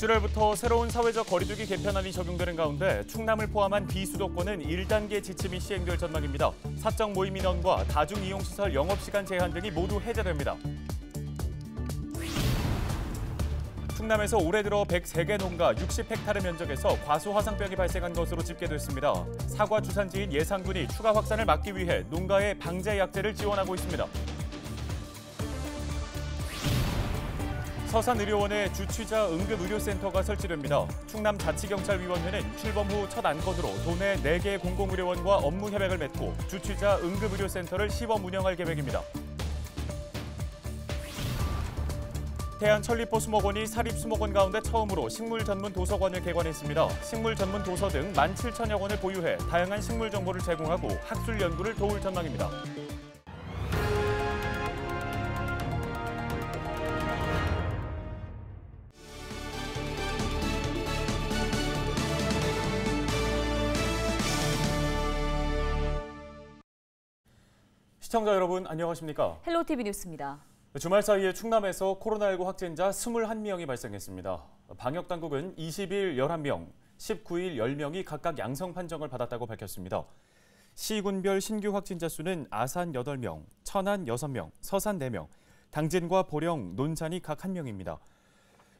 6월부터 새로운 사회적 거리두기 개편안이 적용되는 가운데 충남을 포함한 비수도권은 1단계 지침이 시행될 전망입니다. 사적 모임 인원과 다중이용시설 영업시간 제한 등이 모두 해제됩니다. 충남에서 올해 들어 103개 농가 60헥타르 면적에서 과수화상병이 발생한 것으로 집계됐습니다. 사과 주산지인 예산군이 추가 확산을 막기 위해 농가에 방제 약재를 지원하고 있습니다. 서산의료원에 주취자 응급의료센터가 설치됩니다. 충남자치경찰위원회는 출범 후 첫 안건으로 도내 4개 공공의료원과 업무 협약을 맺고 주취자 응급의료센터를 시범 운영할 계획입니다. 태안천리포수목원이 사립수목원 가운데 처음으로 식물 전문 도서관을 개관했습니다. 식물 전문 도서 등 17,000여 권을 보유해 다양한 식물 정보를 제공하고 학술 연구를 도울 전망입니다. 시청자 여러분 안녕하십니까? 헬로티비 뉴스입니다. 주말 사이에 충남에서 코로나19 확진자 21명이 발생했습니다. 방역당국은 20일 11명, 19일 10명이 각각 양성 판정을 받았다고 밝혔습니다. 시군별 신규 확진자 수는 아산 8명, 천안 6명, 서산 4명, 당진과 보령, 논산이 각 1명입니다.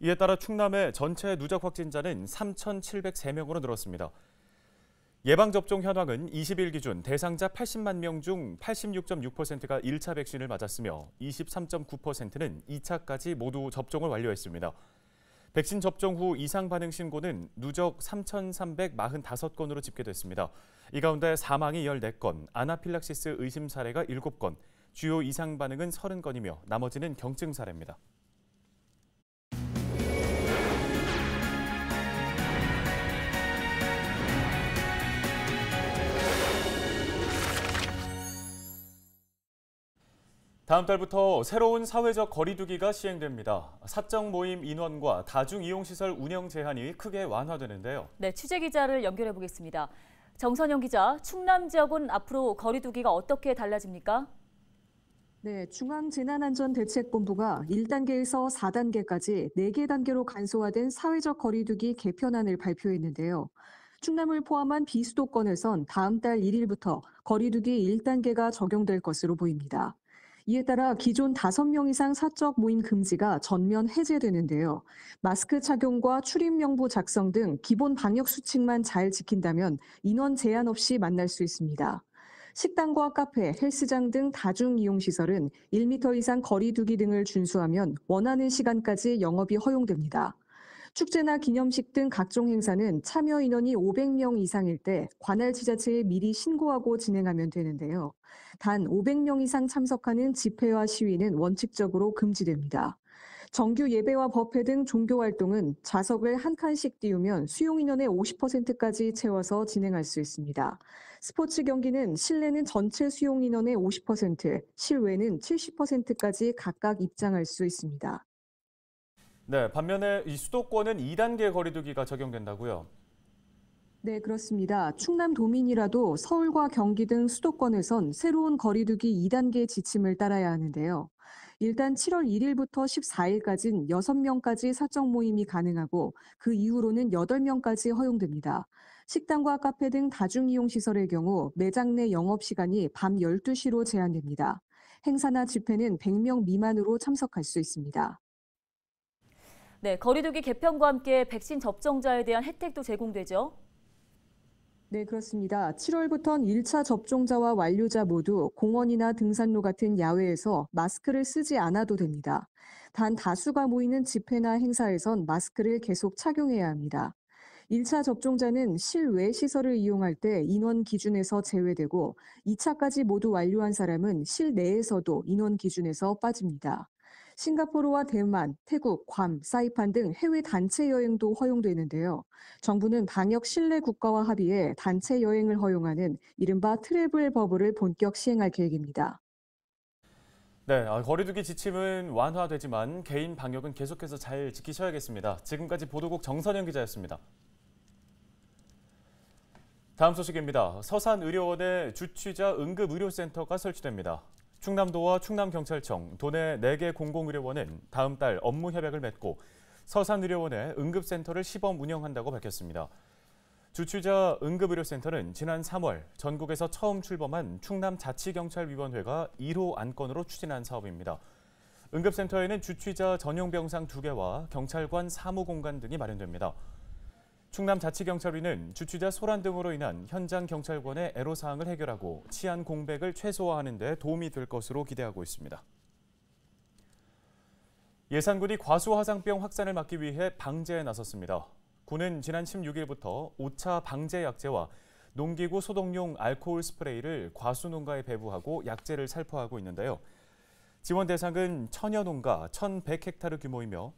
이에 따라 충남의 전체 누적 확진자는 3,703명으로 늘었습니다. 예방접종 현황은 20일 기준 대상자 80만 명 중 86.6%가 1차 백신을 맞았으며 23.9%는 2차까지 모두 접종을 완료했습니다. 백신 접종 후 이상 반응 신고는 누적 3,345건으로 집계됐습니다. 이 가운데 사망이 14건, 아나필락시스 의심 사례가 7건, 주요 이상 반응은 30건이며 나머지는 경증 사례입니다. 다음 달부터 새로운 사회적 거리두기가 시행됩니다. 사적 모임 인원과 다중이용시설 운영 제한이 크게 완화되는데요. 네, 취재 기자를 연결해 보겠습니다. 정선영 기자, 충남 지역은 앞으로 거리두기가 어떻게 달라집니까? 네, 중앙재난안전대책본부가 1단계에서 4단계까지 4개 단계로 간소화된 사회적 거리두기 개편안을 발표했는데요. 충남을 포함한 비수도권에선 다음 달 1일부터 거리두기 1단계가 적용될 것으로 보입니다. 이에 따라 기존 5명 이상 사적 모임 금지가 전면 해제되는데요. 마스크 착용과 출입 명부 작성 등 기본 방역 수칙만 잘 지킨다면 인원 제한 없이 만날 수 있습니다. 식당과 카페, 헬스장 등 다중이용시설은 1m 이상 거리 두기 등을 준수하면 원하는 시간까지 영업이 허용됩니다. 축제나 기념식 등 각종 행사는 참여 인원이 500명 이상일 때 관할 지자체에 미리 신고하고 진행하면 되는데요. 단 500명 이상 참석하는 집회와 시위는 원칙적으로 금지됩니다. 정규 예배와 법회 등 종교 활동은 좌석을 한 칸씩 띄우면 수용 인원의 50%까지 채워서 진행할 수 있습니다. 스포츠 경기는 실내는 전체 수용 인원의 50%, 실외는 70%까지 각각 입장할 수 있습니다. 네, 반면에 이 수도권은 2단계 거리두기가 적용된다고요? 네, 그렇습니다. 충남도민이라도 서울과 경기 등 수도권에선 새로운 거리두기 2단계 지침을 따라야 하는데요. 일단 7월 1일부터 14일까지는 6명까지 사적 모임이 가능하고 그 이후로는 8명까지 허용됩니다. 식당과 카페 등 다중이용시설의 경우 매장 내 영업시간이 밤 12시로 제한됩니다. 행사나 집회는 100명 미만으로 참석할 수 있습니다. 네, 거리두기 개편과 함께 백신 접종자에 대한 혜택도 제공되죠? 네, 그렇습니다. 7월부터는 1차 접종자와 완료자 모두 공원이나 등산로 같은 야외에서 마스크를 쓰지 않아도 됩니다. 단 다수가 모이는 집회나 행사에선 마스크를 계속 착용해야 합니다. 1차 접종자는 실외 시설을 이용할 때 인원 기준에서 제외되고 2차까지 모두 완료한 사람은 실내에서도 인원 기준에서 빠집니다. 싱가포르와 대만, 태국, 괌, 사이판 등 해외 단체 여행도 허용되는데요. 정부는 방역 신뢰 국가와 합의해 단체 여행을 허용하는 이른바 트래블 버블을 본격 시행할 계획입니다. 네, 거리두기 지침은 완화되지만 개인 방역은 계속해서 잘 지키셔야겠습니다. 지금까지 보도국 정선영 기자였습니다. 다음 소식입니다. 서산의료원에 주취자 응급의료센터가 설치됩니다. 충남도와 충남경찰청, 도내 4개 공공의료원은 다음 달 업무 협약을 맺고 서산의료원에 응급센터를 시범 운영한다고 밝혔습니다. 주취자 응급의료센터는 지난 3월 전국에서 처음 출범한 충남자치경찰위원회가 1호 안건으로 추진한 사업입니다. 응급센터에는 주취자 전용 병상 2개와 경찰관 사무공간 등이 마련됩니다. 충남자치경찰위는 주취자 소란 등으로 인한 현장 경찰관의 애로사항을 해결하고 치안 공백을 최소화하는 데 도움이 될 것으로 기대하고 있습니다. 예산군이 과수화상병 확산을 막기 위해 방제에 나섰습니다. 군은 지난 16일부터 5차 방제 약제와 농기구 소독용 알코올 스프레이를 과수농가에 배부하고 약제를 살포하고 있는데요. 지원 대상은 천여 농가 1,100헥타르 규모이며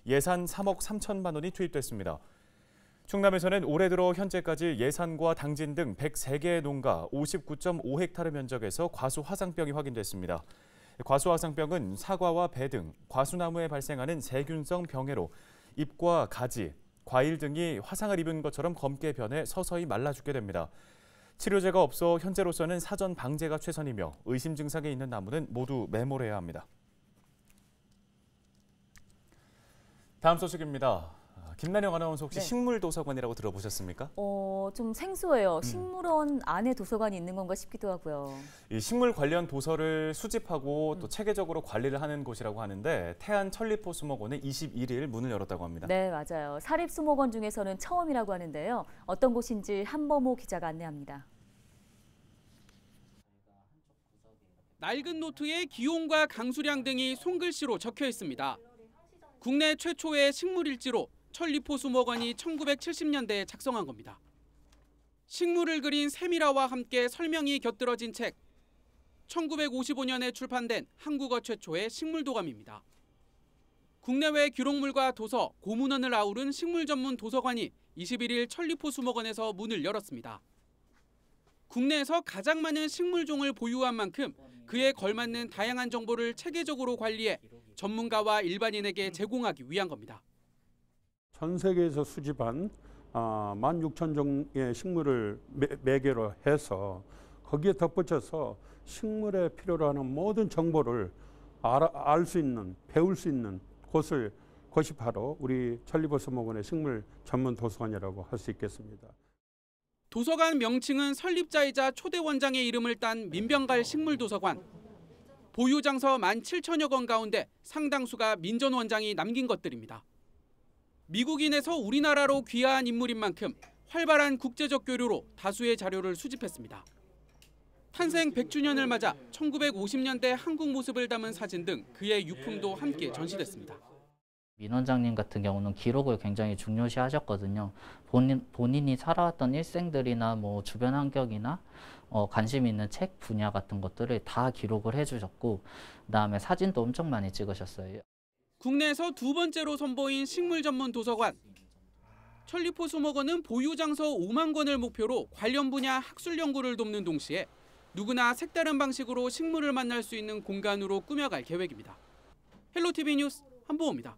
예산 3억 3천만 원이 투입됐습니다. 충남에서는 올해 들어 현재까지 예산과 당진 등 103개의 농가 59.5헥타르 면적에서 과수화상병이 확인됐습니다. 과수화상병은 사과와 배 등 과수나무에 발생하는 세균성 병해로 잎과 가지, 과일 등이 화상을 입은 것처럼 검게 변해 서서히 말라 죽게 됩니다. 치료제가 없어 현재로서는 사전 방제가 최선이며 의심 증상이 있는 나무는 모두 매몰해야 합니다. 다음 소식입니다. 김난영 아나운서 혹시 식물도서관이라고 들어보셨습니까? 좀 생소해요. 식물원 안에 도서관이 있는 건가 싶기도 하고요. 이 식물 관련 도서를 수집하고 또 체계적으로 관리를 하는 곳이라고 하는데 태안 천리포수목원은 21일 문을 열었다고 합니다. 네, 맞아요. 사립수목원 중에서는 처음이라고 하는데요. 어떤 곳인지 한범호 기자가 안내합니다. 낡은 노트에 기온과 강수량 등이 손글씨로 적혀 있습니다. 국내 최초의 식물일지로 천리포수목원이 1970년대에 작성한 겁니다. 식물을 그린 세밀화와 함께 설명이 곁들어진 책. 1955년에 출판된 한국어 최초의 식물도감입니다. 국내외 기록물과 도서, 고문원을 아우른 식물 전문 도서관이 21일 천리포수목원에서 문을 열었습니다. 국내에서 가장 많은 식물종을 보유한 만큼 그에 걸맞는 다양한 정보를 체계적으로 관리해 전문가와 일반인에게 제공하기 위한 겁니다. 전 세계에서 수집한 16,000종의 식물을 매개로 해서 거기에 덧붙여서 식물에 필요로 하는 모든 정보를 알 수 있는, 배울 수 있는 곳이 바로 우리 천리포수목원의 식물 전문 도서관이라고 할 수 있겠습니다. 도서관 명칭은 설립자이자 초대 원장의 이름을 딴 민병갈 식물도서관. 보유 장서 17,000여 권 가운데 상당수가 민전 원장이 남긴 것들입니다. 미국인에서 우리나라로 귀화한 인물인 만큼 활발한 국제적 교류로 다수의 자료를 수집했습니다. 탄생 100주년을 맞아 1950년대 한국 모습을 담은 사진 등 그의 유품도 함께 전시됐습니다. 민 원장님 같은 경우는 기록을 굉장히 중요시 하셨거든요. 본인이 살아왔던 일생들이나 주변 환경이나 관심 있는 책 분야 같은 것들을 다 기록을 해주셨고 그다음에 사진도 엄청 많이 찍으셨어요. 국내에서 두 번째로 선보인 식물 전문 도서관. 천리포수목원은 보유 장서 5만 권을 목표로 관련 분야 학술 연구를 돕는 동시에 누구나 색다른 방식으로 식물을 만날 수 있는 공간으로 꾸며갈 계획입니다. 헬로티비 뉴스 한보호입니다.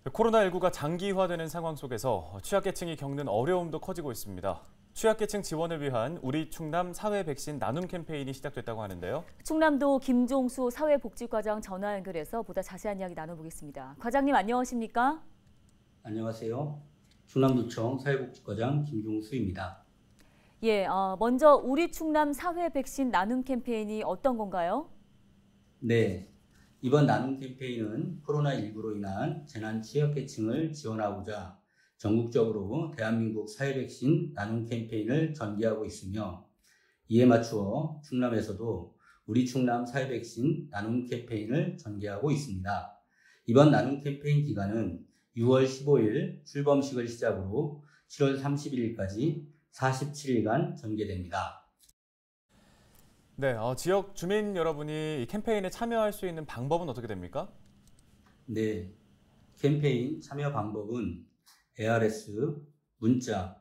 코로나19가 장기화되는 상황 속에서 취약계층이 겪는 어려움도 커지고 있습니다. 취약계층 지원을 위한 우리 충남 사회 백신 나눔 캠페인이 시작됐다고 하는데요. 충남도 김종수 사회복지과장 전화 연결해서 보다 자세한 이야기 나눠보겠습니다. 과장님 안녕하십니까? 안녕하세요. 충남도청 사회복지과장 김종수입니다. 예, 먼저 우리 충남 사회 백신 나눔 캠페인이 어떤 건가요? 네, 이번 나눔 캠페인은 코로나19로 인한 재난 취약계층을 지원하고자 전국적으로 대한민국 사회 백신 나눔 캠페인을 전개하고 있으며 이에 맞추어 충남에서도 우리 충남 사회 백신 나눔 캠페인을 전개하고 있습니다. 이번 나눔 캠페인 기간은 6월 15일 출범식을 시작으로 7월 31일까지 47일간 전개됩니다. 네, 지역 주민 여러분이 이 캠페인에 참여할 수 있는 방법은 어떻게 됩니까? 네, 캠페인 참여 방법은 ARS, 문자,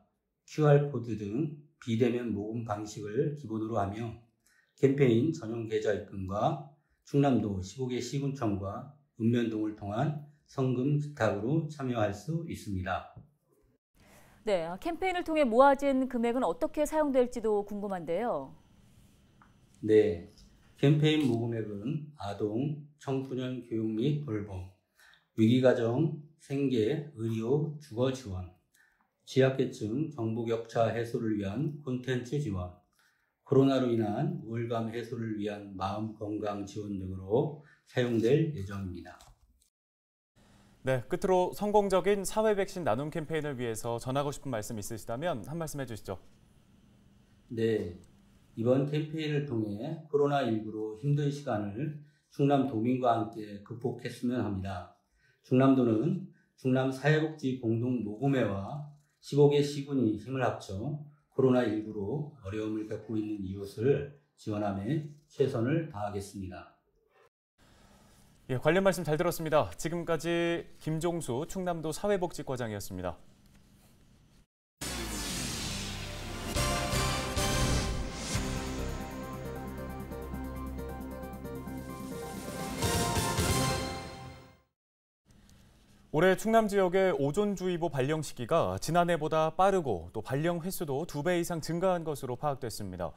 QR코드 등 비대면 모금 방식을 기본으로 하며 캠페인 전용 계좌 입금과 충남도 15개 시군청과 읍면동을 통한 성금 기탁으로 참여할 수 있습니다. 네, 캠페인을 통해 모아진 금액은 어떻게 사용될지도 궁금한데요. 네, 캠페인 모금액은 아동, 청소년 교육 및 돌봄, 위기가정, 생계, 의료, 주거 지원, 취약계층 정보격차 해소를 위한 콘텐츠 지원, 코로나로 인한 우울감 해소를 위한 마음건강 지원 등으로 사용될 예정입니다. 네, 끝으로 성공적인 사회 백신 나눔 캠페인을 위해서 전하고 싶은 말씀 있으시다면 한 말씀 해주시죠. 네, 이번 캠페인을 통해 코로나19로 힘든 시간을 충남도민과 함께 극복했으면 합니다. 충남도는 충남사회복지 공동모금회와 15개 시군이 힘을 합쳐 코로나19로 어려움을 겪고 있는 이웃을 지원하며 최선을 다하겠습니다. 예, 관련 말씀 잘 들었습니다. 지금까지 김종수 충남도 사회복지과장이었습니다. 올해 충남 지역의 오존주의보 발령 시기가 지난해보다 빠르고 또 발령 횟수도 2배 이상 증가한 것으로 파악됐습니다.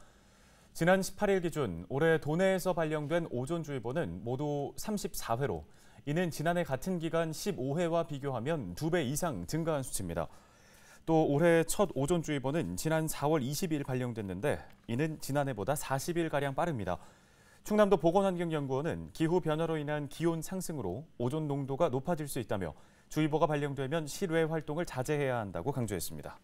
지난 18일 기준 올해 도내에서 발령된 오존주의보는 모두 34회로 이는 지난해 같은 기간 15회와 비교하면 2배 이상 증가한 수치입니다. 또 올해 첫 오존주의보는 지난 4월 22일 발령됐는데 이는 지난해보다 40일가량 빠릅니다. 충남도 보건환경연구원은 기후변화로 인한 기온 상승으로 오존 농도가 높아질 수 있다며 주의보가 발령되면 실외 활동을 자제해야 한다고 강조했습니다.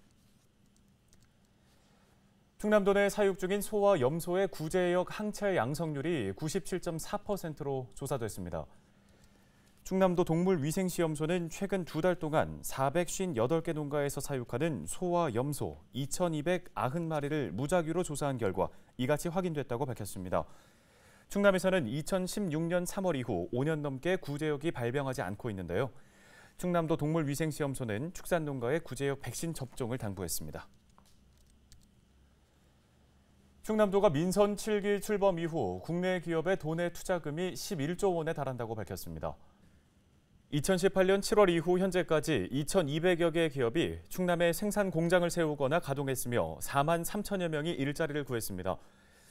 충남도 내 사육 중인 소와 염소의 구제역 항체 양성률이 97.4%로 조사됐습니다. 충남도 동물위생시험소는 최근 2달 동안 458개 농가에서 사육하는 소와 염소 2,290마리를 무작위로 조사한 결과 이같이 확인됐다고 밝혔습니다. 충남에서는 2016년 3월 이후 5년 넘게 구제역이 발병하지 않고 있는데요. 충남도 동물위생시험소는 축산농가의 구제역 백신 접종을 당부했습니다. 충남도가 민선 7기 출범 이후 국내 기업의 도내 투자금이 11조 원에 달한다고 밝혔습니다. 2018년 7월 이후 현재까지 2,200여 개의 기업이 충남에 생산 공장을 세우거나 가동했으며 4만 3천여 명이 일자리를 구했습니다.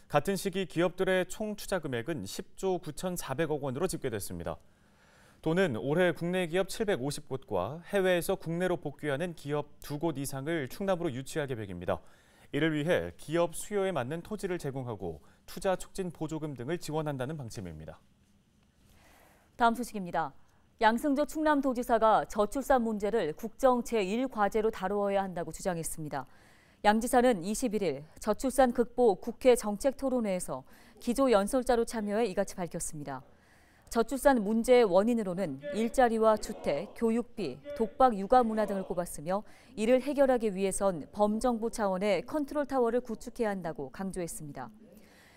같은 시기 기업들의 총 투자 금액은 10조 9,400억 원으로 집계됐습니다. 도는 올해 국내 기업 750곳과 해외에서 국내로 복귀하는 기업 2곳 이상을 충남으로 유치할 계획입니다. 이를 위해 기업 수요에 맞는 토지를 제공하고 투자 촉진 보조금 등을 지원한다는 방침입니다. 다음 소식입니다. 양승조 충남도지사가 저출산 문제를 국정 제1과제로 다루어야 한다고 주장했습니다. 양 지사는 21일 저출산 극복 국회 정책토론회에서 기조연설자로 참여해 이같이 밝혔습니다. 저출산 문제의 원인으로는 일자리와 주택, 교육비, 독박 육아 문화 등을 꼽았으며 이를 해결하기 위해선 범정부 차원의 컨트롤타워를 구축해야 한다고 강조했습니다.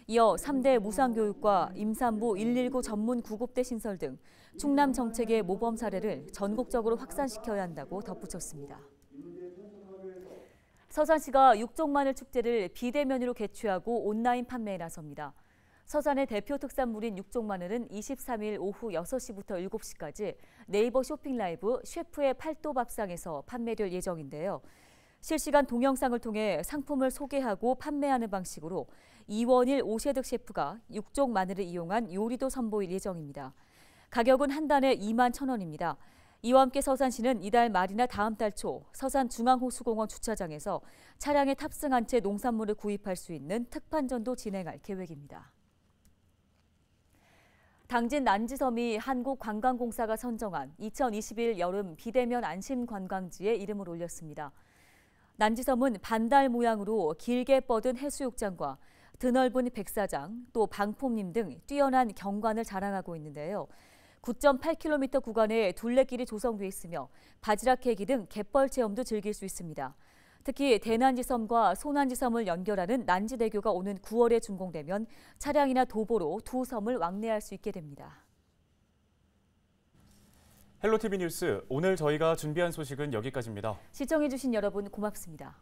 이어 3대 무상교육과 임산부 119 전문 구급대 신설 등 충남 정책의 모범 사례를 전국적으로 확산시켜야 한다고 덧붙였습니다. 서산시가 육종마늘 축제를 비대면으로 개최하고 온라인 판매에 나섭니다. 서산의 대표 특산물인 육종마늘은 23일 오후 6시부터 7시까지 네이버 쇼핑 라이브 셰프의 팔도 밥상에서 판매될 예정인데요. 실시간 동영상을 통해 상품을 소개하고 판매하는 방식으로 이원일 오셰득 셰프가 육종 마늘을 이용한 요리도 선보일 예정입니다. 가격은 한 단에 21,000원입니다. 이와 함께 서산시는 이달 말이나 다음 달 초 서산중앙호수공원 주차장에서 차량에 탑승한 채 농산물을 구입할 수 있는 특판전도 진행할 계획입니다. 당진 난지섬이 한국관광공사가 선정한 2021 여름 비대면 안심관광지에 이름을 올렸습니다. 난지섬은 반달 모양으로 길게 뻗은 해수욕장과 드넓은 백사장, 또 방폭림 등 뛰어난 경관을 자랑하고 있는데요. 9.8km 구간에 둘레길이 조성돼 있으며 바지락 캐기 등 갯벌 체험도 즐길 수 있습니다. 특히 대난지섬과 소난지섬을 연결하는 난지대교가 오는 9월에 준공되면 차량이나 도보로 두 섬을 왕래할 수 있게 됩니다. 헬로티비 뉴스, 오늘 저희가 준비한 소식은 여기까지입니다. 시청해주신 여러분 고맙습니다.